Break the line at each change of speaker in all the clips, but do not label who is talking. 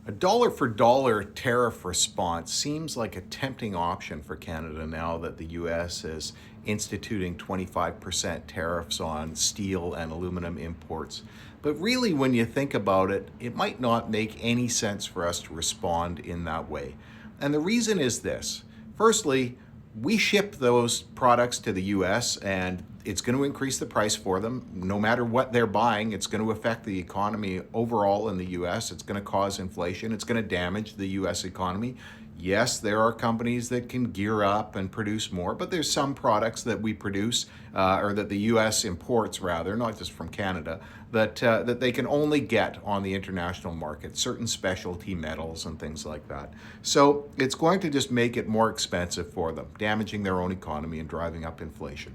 A dollar for dollar tariff response seems like a tempting option for Canada now that the US is instituting 25% tariffs on steel and aluminum imports. But really, when you think about it, it might not make any sense for us to respond in that way. And the reason is this. Firstly, we ship those products to the US and it's going to increase the price for them. No matter what they're buying, it's going to affect the economy overall in the US. It's going to cause inflation. It's going to damage the US economy. Yes, there are companies that can gear up and produce more, but there's some products that we produce, or that the U.S. imports rather, not just from Canada, that they can only get on the international market, certain specialty metals and things like that. So it's going to just make it more expensive for them, damaging their own economy and driving up inflation.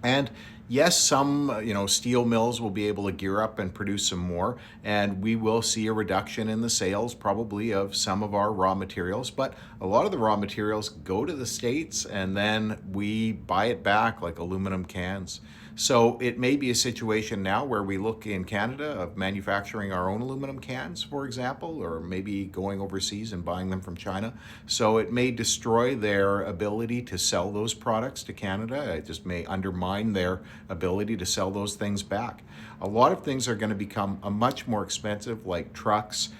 And yes, some steel mills will be able to gear up and produce some more, and we will see a reduction in the sales probably of some of our raw materials. But a lot of the raw materials go to the States, and then we buy it back like aluminum cans. So it may be a situation now where we look in Canada of manufacturing our own aluminum cans, for example, or maybe going overseas and buying them from China. So it may destroy their ability to sell those products to Canada. It just may undermine their ability to sell those things back. A lot of things are going to become much more expensive, like trucks,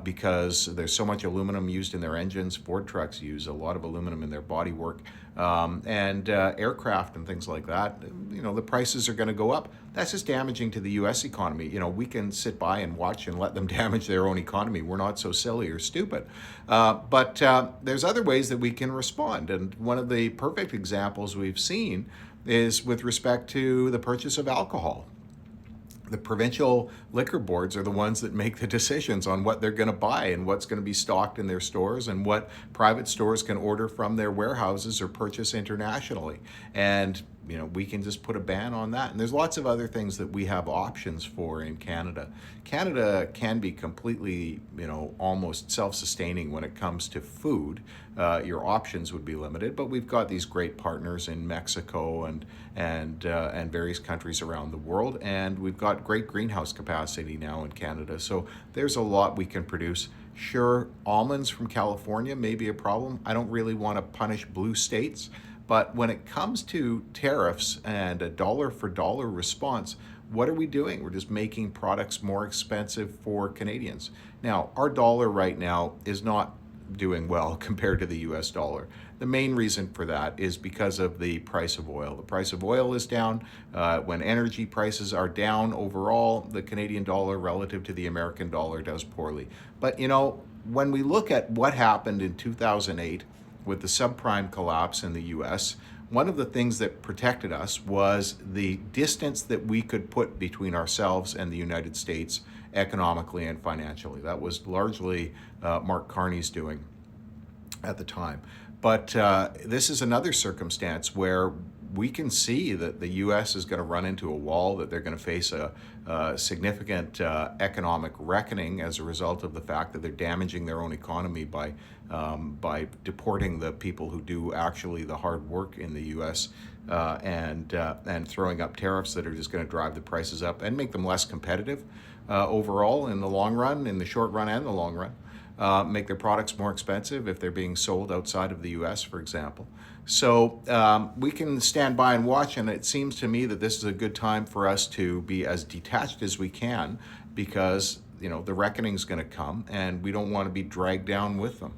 because there's so much aluminum used in their engines. Ford trucks use a lot of aluminum in their bodywork, and aircraft and things like that. The prices are going to go up. That's just damaging to the U.S. economy. We can sit by and watch and let them damage their own economy. We're not so silly or stupid. But there's other ways that we can respond. And one of the perfect examples we've seen is with respect to the purchase of alcohol. The provincial liquor boards are the ones that make the decisions on what they're going to buy and what's going to be stocked in their stores and what private stores can order from their warehouses or purchase internationally. And we can just put a ban on that. And there's lots of other things that we have options for in Canada. Canada can be completely, almost self-sustaining when it comes to food. Your options would be limited, but we've got these great partners in Mexico and various countries around the world, and we've got great greenhouse capacity now in Canada. So there's a lot we can produce. Sure, almonds from California may be a problem. I don't really want to punish blue states. But when it comes to tariffs and a dollar for dollar response, what are we doing? We're just making products more expensive for Canadians. Now, our dollar right now is not doing well compared to the US dollar. The main reason for that is because of the price of oil. The price of oil is down. When energy prices are down overall, the Canadian dollar relative to the American dollar does poorly. But when we look at what happened in 2008, with the subprime collapse in the US, one of the things that protected us was the distance that we could put between ourselves and the United States economically and financially. That was largely Mark Carney's doing at the time. But this is another circumstance where we can see that the U.S. is going to run into a wall, that they're going to face a significant economic reckoning as a result of the fact that they're damaging their own economy by deporting the people who do actually the hard work in the U.S. And throwing up tariffs that are just going to drive the prices up and make them less competitive overall in the long run, in the short run and the long run. Make their products more expensive if they're being sold outside of the U.S., for example. So we can stand by and watch, and it seems to me that this is a good time for us to be as detached as we can because, the reckoning's going to come, and we don't want to be dragged down with them.